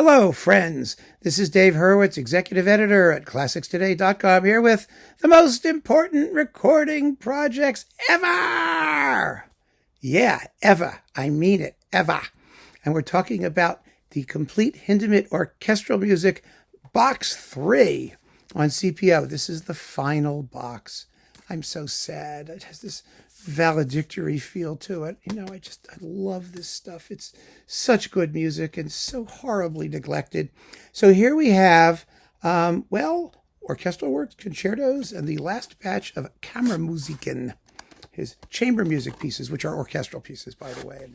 Hello, friends. This is Dave Hurwitz, executive editor at ClassicsToday.com, here with the most important recording projects ever. Yeah, ever. I mean it, ever. And we're talking about the complete Hindemith orchestral music, Box 3 on CPO. This is the final box. I'm so sad. It has this valedictory feel to it. I love this stuff. It's such good music and so horribly neglected. So here we have, orchestral works, concertos, and the last batch of Kammermusiken, his chamber music pieces, which are orchestral pieces, by the way.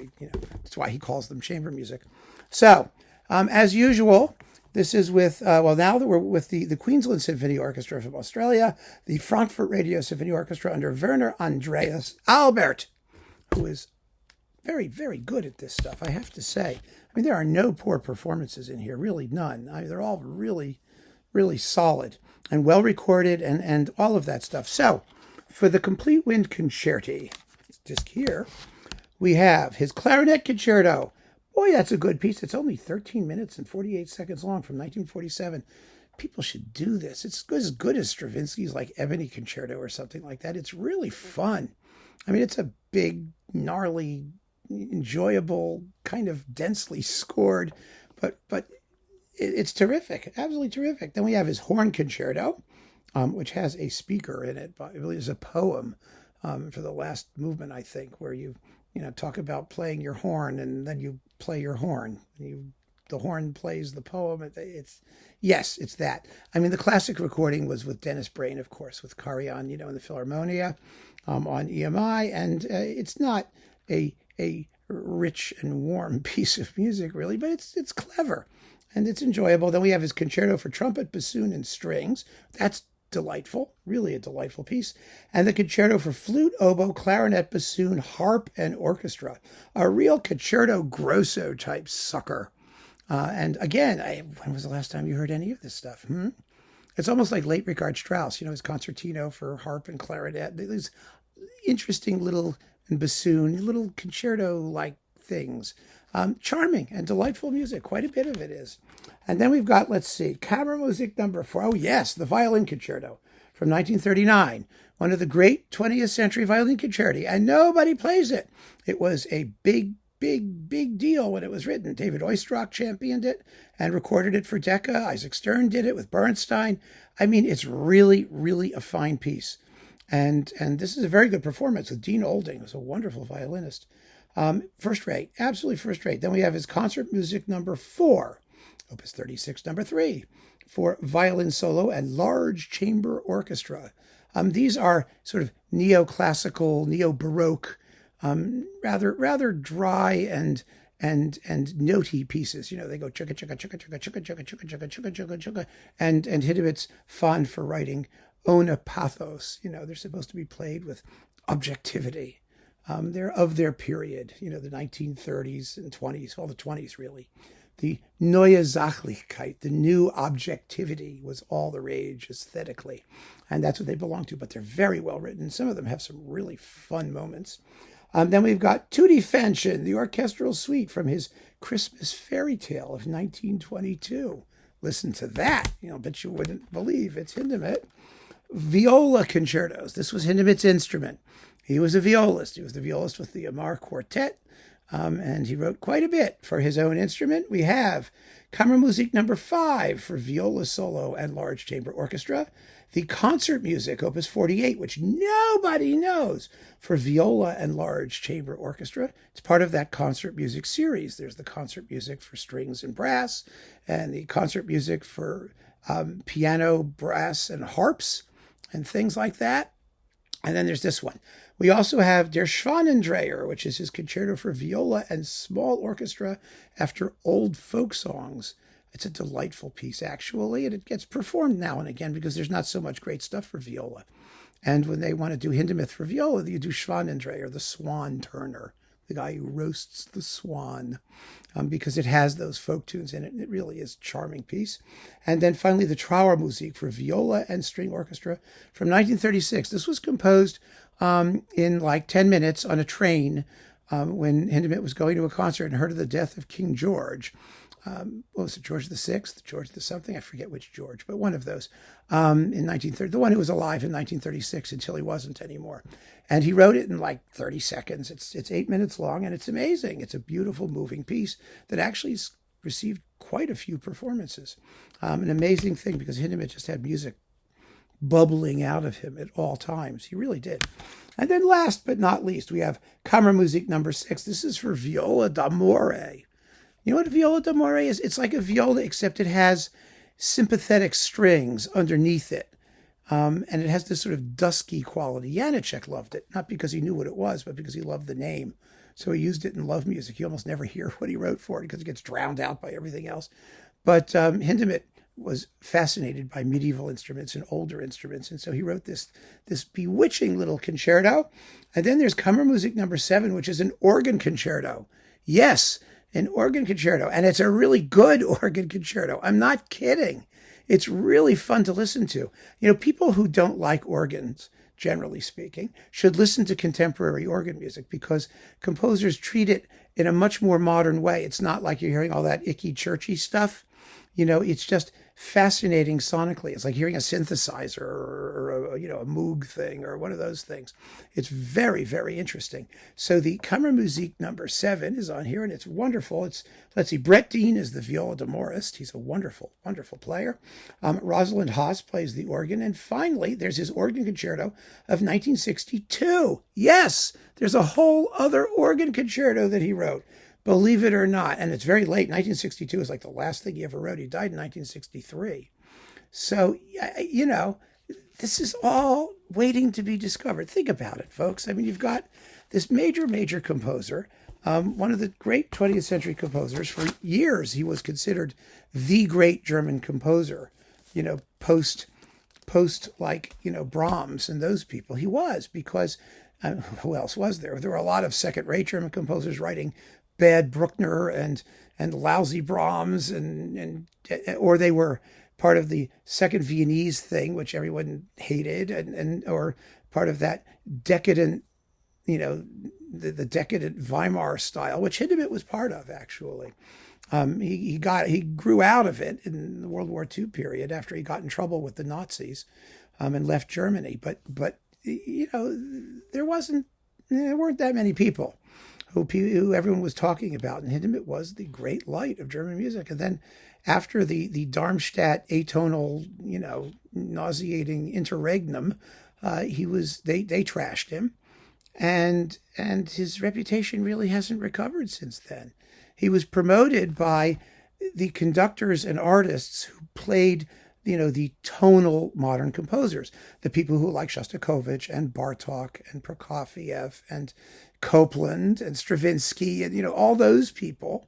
That's why he calls them chamber music. So, as usual, this is with, now that we're with the Queensland Symphony Orchestra from Australia, the Frankfurt Radio Symphony Orchestra under Werner Andreas Albert, who is very, very good at this stuff, I have to say. There are no poor performances in here, really none. They're all really, really solid and well recorded and all of that stuff. So, for the Complete Wind Concerti, just here, we have his Clarinet Concerto. Boy, that's a good piece. It's only 13 minutes and 48 seconds long from 1947. People should do this. It's as good as Stravinsky's like Ebony Concerto or something like that. It's really fun. It's a big, gnarly, enjoyable, kind of densely scored, but it's terrific. Absolutely terrific. Then we have his Horn Concerto, which has a speaker in it. It really is a poem for the last movement, I think, where you talk about playing your horn and then you play your horn. The horn plays the poem. It's that. The classic recording was with Dennis Brain, of course, with Carillon, in the Philharmonia on EMI. And it's not a rich and warm piece of music, really, but it's clever and it's enjoyable. Then we have his Concerto for Trumpet, Bassoon, and Strings. That's delightful, really a delightful piece. And the Concerto for Flute, Oboe, Clarinet, Bassoon, Harp, and Orchestra. A real concerto grosso type sucker. And again, when was the last time you heard any of this stuff? It's almost like late Richard Strauss, his concertino for harp and clarinet. These interesting little bassoon, little concerto-like things. Charming and delightful music. Quite a bit of it is. And then we've got, Kammermusik number 4. Oh, yes, the Violin Concerto from 1939. One of the great 20th century violin concerti. And nobody plays it. It was a big, big, big deal when it was written. David Oistrakh championed it and recorded it for Decca. Isaac Stern did it with Bernstein. It's really, really a fine piece. And this is a very good performance with Dean Olding, who's a wonderful violinist. First rate, absolutely first rate. Then we have his Concert Music number 4, Opus 36 number 3, for violin solo and large chamber orchestra. These are sort of neoclassical, neo-baroque, rather dry and notey pieces. They go chugga chugga chugga chugga chugga chugga chugga chugga chugga chugga chugga, and Hindemith's fond for writing ona pathos. They're supposed to be played with objectivity. They're of their period, the 1930s and 20s, all the 20s really. The neue Sachlichkeit, the new objectivity, was all the rage aesthetically. And that's what they belong to, but they're very well written. Some of them have some really fun moments. Then we've got Tutti Fanchen, the orchestral suite from his Christmas Fairy Tale of 1922. Listen to that. Bet you wouldn't believe it's Hindemith. Viola concertos. This was Hindemith's instrument. He was a violist. He was the violist with the Amar Quartet, and he wrote quite a bit for his own instrument. We have Kammermusik number 5 for viola solo and large chamber orchestra. The Concert Music, Opus 48, which nobody knows, for viola and large chamber orchestra. It's part of that Concert Music series. There's the Concert Music for strings and brass, and the Concert Music for piano, brass, and harps, and things like that. And then there's this one. We also have Der Schwanendreher, which is his concerto for viola and small orchestra after old folk songs. It's a delightful piece, actually, and it gets performed now and again because there's not so much great stuff for viola. And when they want to do Hindemith for viola, you do Schwanendreher, the swan turner, the guy who roasts the swan, because it has those folk tunes in it, and it really is a charming piece. And then finally, the Trauermusik for viola and string orchestra from 1936. This was composed in 10 minutes on a train when Hindemith was going to a concert and heard of the death of King George. what was it, George the Sixth, George the something, I forget which George, but one of those, in 1930, the one who was alive in 1936 until he wasn't anymore. And he wrote it in like 30 seconds. It's 8 minutes long, and it's amazing. It's a beautiful, moving piece that actually received quite a few performances. An amazing thing, because Hindemith just had music bubbling out of him at all times. He really did. And then last but not least, we have Kammermusik number 6. This is for viola d'amore. You know what viola d'amore is? It's like a viola, except it has sympathetic strings underneath it. And it has this sort of dusky quality. Janicek loved it, not because he knew what it was, but because he loved the name. So he used it in love music. You almost never hear what he wrote for it because it gets drowned out by everything else. But Hindemith was fascinated by medieval instruments and older instruments. And so he wrote this bewitching little concerto. And then there's Kammermusik number 7, which is an organ concerto. Yes, an organ concerto. And it's a really good organ concerto. I'm not kidding. It's really fun to listen to. You know, people who don't like organs, generally speaking, should listen to contemporary organ music because composers treat it in a much more modern way. It's not like you're hearing all that icky, churchy stuff. You know, it's just fascinating sonically. It's like hearing a synthesizer or a Moog thing or one of those things. It's very, very interesting. So the Kammermusik number 7 is on here, and it's wonderful. Let's see, Brett Dean is the viola d'amorist. He's a wonderful, wonderful player. Rosalind Haas plays the organ. And finally, there's his organ concerto of 1962. Yes, there's a whole other organ concerto that he wrote. Believe it or not. And it's very late. 1962 is like the last thing he ever wrote. He died in 1963. So, you know, this is all waiting to be discovered. Think about it, folks. I mean, you've got this major, major composer, one of the great 20th century composers. For years, he was considered the great German composer, you know, post like, you know, Brahms and those people. He was, because who else was there? There were a lot of second-rate German composers writing bad Bruckner and lousy Brahms, or they were part of the second Viennese thing, which everyone hated, or part of that decadent, you know, the decadent Weimar style, which Hindemith was part of, actually. He grew out of it in the World War II period after he got in trouble with the Nazis, and left Germany. But you know, there weren't that many people who everyone was talking about. And Hindemith was the great light of German music. And then after the Darmstadt atonal, you know, nauseating interregnum, they trashed him. And his reputation really hasn't recovered since then. He was promoted by the conductors and artists who played, you know, the tonal modern composers, the people who like Shostakovich and Bartók and Prokofiev and Copland and Stravinsky and, you know, all those people.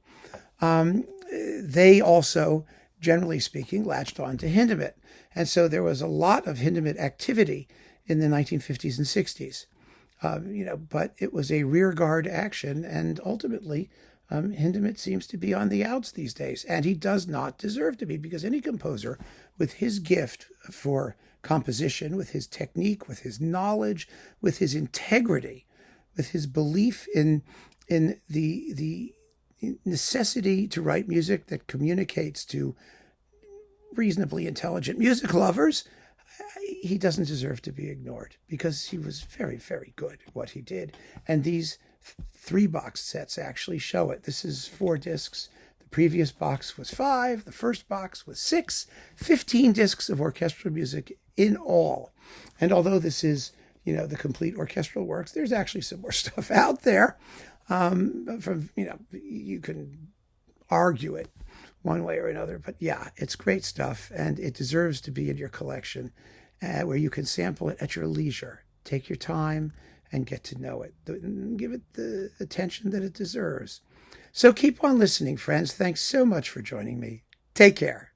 They also, generally speaking, latched on to Hindemith. And so there was a lot of Hindemith activity in the 1950s and 60s. You know, but it was a rearguard action, and ultimately Hindemith seems to be on the outs these days, and he does not deserve to be, because any composer with his gift for composition, with his technique, with his knowledge, with his integrity, with his belief in the necessity to write music that communicates to reasonably intelligent music lovers, he doesn't deserve to be ignored, because he was very, very good at what he did. And these 3 box sets actually show it. This is 4 discs. The previous box was 5. The first box was 6. 15 discs of orchestral music in all. And although this is, you know, the complete orchestral works, there's actually some more stuff out there. From, you know, you can argue it one way or another, but yeah, it's great stuff, and it deserves to be in your collection, where you can sample it at your leisure. Take your time and get to know it. Give it the attention that it deserves. So keep on listening, friends. Thanks so much for joining me. Take care.